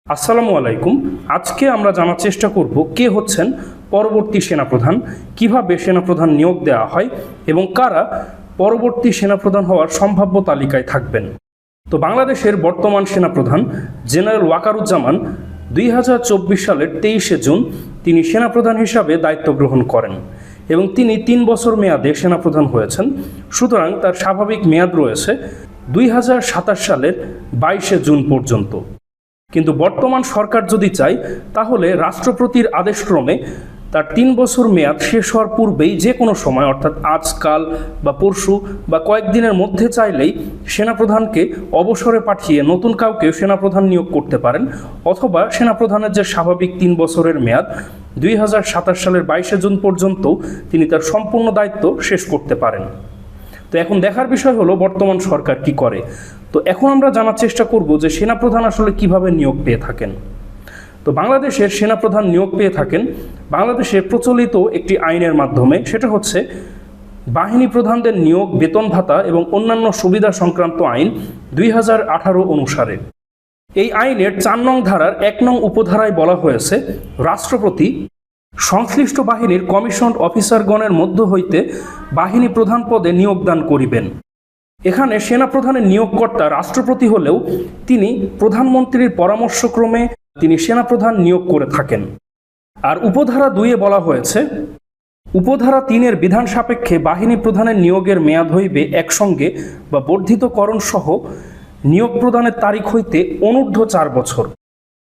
আসসালামু আলাইকুম। আজকে আমরা জানার চেষ্টা করব কে হচ্ছেন পরবর্তী সেনাপ্রধান, কিভাবে সেনাপ্রধান নিয়োগ দেওয়া হয় এবং কারা পরবর্তী সেনাপ্রধান হওয়ার সম্ভাব্য তালিকায় থাকবেন। তো বাংলাদেশের বর্তমান সেনাপ্রধান জেনারেল ওয়াকারুজ্জামান 2024 সালের 23শে জুন তিনি সেনাপ্রধান হিসাবে দায়িত্ব গ্রহণ করেন এবং তিনি 3 বছর মেয়াদে সেনাপ্রধান হয়েছেন। সুতরাং তার স্বাভাবিক মেয়াদ রয়েছে 2027 সালের 22শে জুন পর্যন্ত। কিন্তু বর্তমান সরকার যদি চায় তাহলে রাষ্ট্রপতির আদেশক্রমে তার 3 বছর মেয়াদ শেষ হওয়ার পূর্বেই যে কোনো সময় অর্থাৎ আজকাল বা পরশু বা কয়েকদিনের মধ্যে চাইলেই সেনাপ্রধানকে অবসরে পাঠিয়ে নতুন কাউকে সেনাপ্রধান নিয়োগ করতে পারেন, অথবা সেনাপ্রধানের যে স্বাভাবিক 3 বছরের মেয়াদ 2027 সালের 22শে জুন পর্যন্ত তিনি তার সম্পূর্ণ দায়িত্ব শেষ করতে পারেন। তো এখন দেখার বিষয় হলো বর্তমান সরকার কি করে। তো এখন আমরা জানার চেষ্টা করব যে সেনাপ্রধান আসলে কিভাবে নিয়োগ পেয়ে থাকেন। তো বাংলাদেশের সেনাপ্রধান নিয়োগ পেয়ে থাকেন বাংলাদেশে প্রচলিত একটি আইনের মাধ্যমে, সেটা হচ্ছে বাহিনী প্রধানদের নিয়োগ, বেতন ভাতা এবং অন্যান্য সুবিধা সংক্রান্ত আইন 2018 অনুসারে। এই আইনের 4 নং ধারার 1 নং উপধারায় বলা হয়েছে, রাষ্ট্রপতি সংশ্লিষ্ট বাহিনীর কমিশনড অফিসারগণের মধ্য হইতে বাহিনী প্রধান পদে নিয়োগদান করিবেন। এখানে সেনাপ্রধানের নিয়োগকর্তা রাষ্ট্রপতি হলেও তিনি প্রধানমন্ত্রীর পরামর্শক্রমে তিনি সেনাপ্রধান নিয়োগ করে থাকেন। আর উপধারা 2-এ বলা হয়েছে, উপধারা 3-এর বিধান সাপেক্ষে বাহিনী প্রধানের নিয়োগের মেয়াদ হইবে একসঙ্গে বা বর্ধিতকরণ সহ নিয়োগ প্রদানের তারিখ হইতে অনূর্ধ্ব 4 বছর,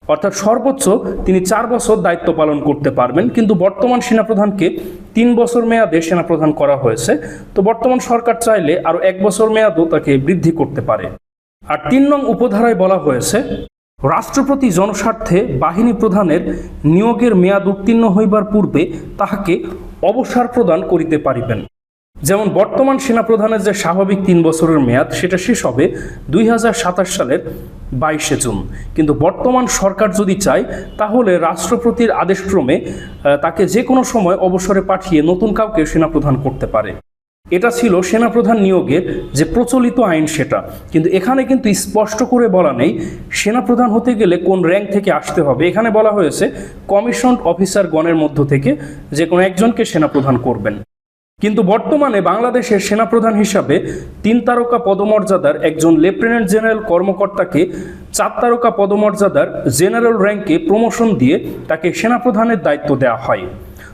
অর্থাৎ সর্বোচ্চ তিনি 4 বছর দায়িত্ব পালন করতে পারবেন। কিন্তু বর্তমান সেনাপ্রধানকে 3 বছর মেয়াদে সেনাপ্রধান করা হয়েছে, তো বর্তমান সরকার চাইলে আরও 1 বছর মেয়াদও তাকে বৃদ্ধি করতে পারে। আর 3 নং উপধারায় বলা হয়েছে, রাষ্ট্রপতি জনস্বার্থে বাহিনী প্রধানের নিয়োগের মেয়াদ উত্তীর্ণ হইবার পূর্বে তাহাকে অবসর প্রদান করিতে পারিবেন। যেমন বর্তমান সেনাপ্রধানের যে স্বাভাবিক 3 বছরের মেয়াদ সেটা শেষ হবে 2027 সালের 22শে জুন, কিন্তু বর্তমান সরকার যদি চায় তাহলে রাষ্ট্রপতির আদেশক্রমে তাকে যে কোনো সময় অবসরে পাঠিয়ে নতুন কাউকে সেনাপ্রধান করতে পারে। এটা ছিল সেনাপ্রধান নিয়োগের যে প্রচলিত আইন সেটা, কিন্তু এখানে কিন্তু স্পষ্ট করে বলা নেই সেনাপ্রধান হতে গেলে কোন র্যাঙ্ক থেকে আসতে হবে। এখানে বলা হয়েছে কমিশনড অফিসারগণের মধ্য থেকে যে কোনো একজনকে সেনাপ্রধান করবেন। কিন্তু বর্তমানে বাংলাদেশের সেনাপ্রধান হিসাবে 3 তারকা পদমর্যাদার একজন লেফটেন্যান্ট জেনারেল কর্মকর্তাকে 4 তারকা পদমর্যাদার জেনারেল র্যাঙ্কে প্রমোশন দিয়ে তাকে সেনাপ্রধানের দায়িত্ব দেওয়া হয়।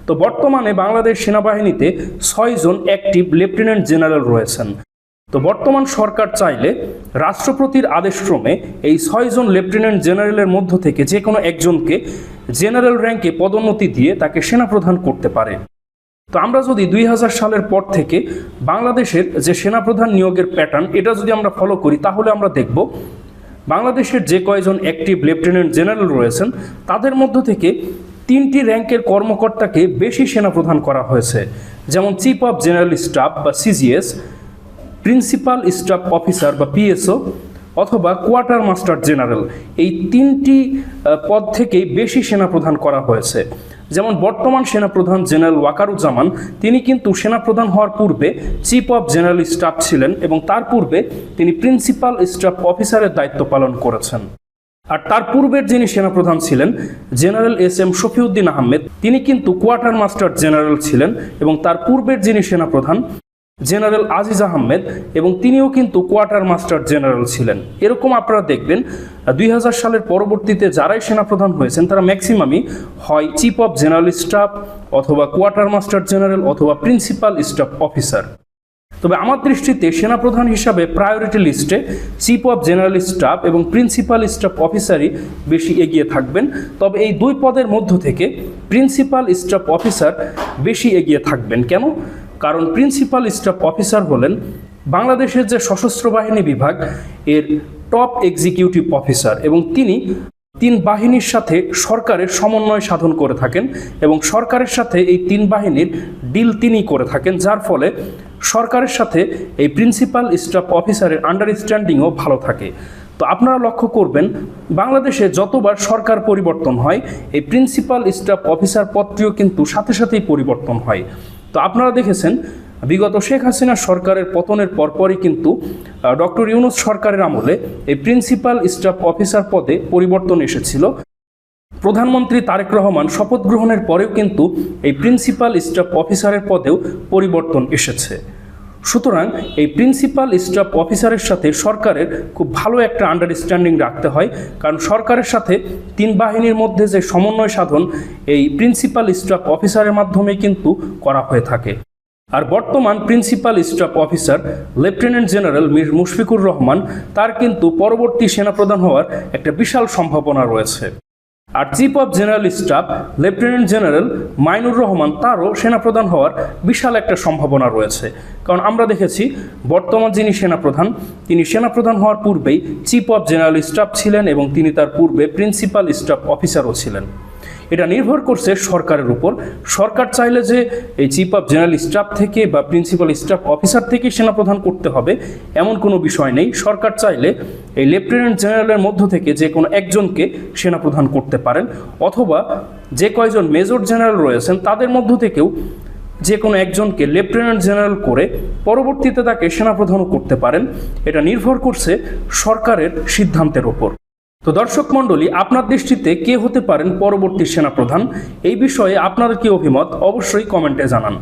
তো বর্তমানে বাংলাদেশ সেনাবাহিনীতে 6 জন অ্যাক্টিভ লেফটেন্যান্ট জেনারেল রয়েছেন। তো বর্তমান সরকার চাইলে রাষ্ট্রপতির আদেশক্রমে এই 6 জন লেফটেন্যান্ট জেনারেলের মধ্য থেকে যে কোনো একজনকে জেনারেল র্যাঙ্কে পদোন্নতি দিয়ে তাকে সেনাপ্রধান করতে পারে। তো আমরা যদি 2000 সালের পর থেকে বাংলাদেশের যে সেনাপ্রধান নিয়োগের প্যাটার্ন এটা যদি আমরা ফলো করি, তাহলে আমরা দেখব বাংলাদেশের যে কয়জন অ্যাক্টিভ লেফটেন্যান্ট জেনারেল রয়েছেন তাদের মধ্য থেকে 3টি র্যাঙ্কের কর্মকর্তাকে বেশি সেনাপ্রধান করা হয়েছে, যেমন চিফ অফ জেনারেল স্টাফ বা সিজিএস, প্রিন্সিপাল স্টাফ অফিসার বা পিএসও অথবা কোয়ার্টার মাস্টার জেনারেল। এই 3টি পদ থেকেই বেশি সেনাপ্রধান করা হয়েছে। যেমন বর্তমান সেনাপ্রধান জেনারেল ওয়াকারুজ্জামান তিনি কিন্তু সেনাপ্রধান হওয়ার পূর্বে চিফ অফ জেনারেল স্টাফ ছিলেন এবং তার পূর্বে তিনি প্রিন্সিপাল স্টাফ অফিসারের দায়িত্ব পালন করেছেন। আর তার পূর্বের যিনি সেনাপ্রধান ছিলেন জেনারেল SM শফিউদ্দিন আহমেদ, তিনি কিন্তু কোয়ার্টার মাস্টার জেনারেল ছিলেন এবং তার পূর্বের যিনি সেনাপ্রধান জেনারেল আজিজ আহমেদ এবং তিনিও কিন্তু কোয়ার্টার মাস্টার জেনারেল ছিলেন। এরকম আপনারা দেখবেন 2000 সালের পরবর্তীতে যারাই সেনাপ্রধান হয়েছেন তারা ম্যাক্সিমামই হয় চিফ অফ জেনারেল স্টাফ অথবা কোয়ার্টার মাস্টার জেনারেল অথবা প্রিন্সিপাল স্টাফ অফিসার। তবে আমার দৃষ্টিতে সেনাপ্রধান হিসাবে প্রায়োরিটি লিস্টে চিফ অফ জেনারেল স্টাফ এবং প্রিন্সিপাল স্টাফ অফিসারই বেশি এগিয়ে থাকবেন। তবে এই 2 পদের মধ্য থেকে প্রিন্সিপাল স্টাফ অফিসার বেশি এগিয়ে থাকবেন। কেন? কারণ প্রিন্সিপাল স্টাফ অফিসার হলেন বাংলাদেশের যে সশস্ত্র বাহিনী বিভাগ এর টপ এক্সিকিউটিভ অফিসার এবং তিনি 3 বাহিনীর সাথে সরকারের সমন্বয় সাধন করে থাকেন এবং সরকারের সাথে এই 3 বাহিনীর ডিল তিনি করে থাকেন, যার ফলে সরকারের সাথে এই প্রিন্সিপাল স্টাফ অফিসারের আন্ডারস্ট্যান্ডিংও ভালো থাকে। তো আপনারা লক্ষ্য করবেন বাংলাদেশে যতবার সরকার পরিবর্তন হয় এই প্রিন্সিপাল স্টাফ অফিসার পদটিও কিন্তু সাথে সাথেই পরিবর্তন হয়। তো আপনারা দেখেছেন বিগত শেখ হাসিনা সরকারের পতনের পরপরই কিন্তু ডক্টর ইউনূস সরকারের আমলে এই প্রিন্সিপাল স্টাফ অফিসার পদে পরিবর্তন এসেছিল। প্রধানমন্ত্রী তারেক রহমান শপথ গ্রহণের পরেও কিন্তু এই প্রিন্সিপাল স্টাফ অফিসারের পদেও পরিবর্তন এসেছে। সুতরাং এই প্রিন্সিপাল স্টাফ অফিসারের সাথে সরকারের খুব ভালো একটা আন্ডারস্ট্যান্ডিং রাখতে হয়, কারণ সরকারের সাথে তিন বাহিনীর মধ্যে যে সমন্বয় সাধন এই প্রিন্সিপাল স্টাফ অফিসারের মাধ্যমে কিন্তু করা হয়ে থাকে। আর বর্তমান principal staff officer lieutenant general Mir Mushfiqur Rahman, তার কিন্তু পরবর্তী সেনাপ্রধান হওয়ার একটা বিশাল সম্ভাবনা রয়েছে। আর chief of general staff lieutenant general Mainur Rahman, তারও সেনাপ্রধান হওয়ার বিশাল একটা সম্ভাবনা রয়েছে। কারণ আমরা দেখেছি বর্তমান যিনি সেনাপ্রধান, তিনি সেনাপ্রধান হওয়ার পূর্বেই চিফ অফ জেনারেল স্টাফ ছিলেন এবং তিনি তার পূর্বে প্রিন্সিপাল স্টাফ অফিসারও ছিলেন। এটা নির্ভর করছে সরকারের উপর। সরকার চাইলে যে এই চিফ অফ জেনারেল স্টাফ থেকে বা প্রিন্সিপাল স্টাফ অফিসার থেকে সেনাপ্রধান করতে হবে এমন কোনো বিষয় নেই। সরকার চাইলে এই লেফটেন্যান্ট জেনারেলের মধ্য থেকে যে কোনো একজনকে সেনাপ্রধান করতে পারেন, অথবা যে কয়জন মেজর জেনারেল রয়েছেন তাদের মধ্য থেকেও যে কোনো একজনকে লেফটেন্যান্ট জেনারেল করে পরবর্তীতে তাকে সেনাপ্রধানও করতে পারেন। এটা নির্ভর করছে সরকারের সিদ্ধান্তের ওপর। তো দর্শক মণ্ডলী, আপনার দৃষ্টিতে কে হতে পারেন পরবর্তী সেনাপ্রধান? এই বিষয়ে আপনার কি অভিমত অবশ্যই কমেন্টে জানান।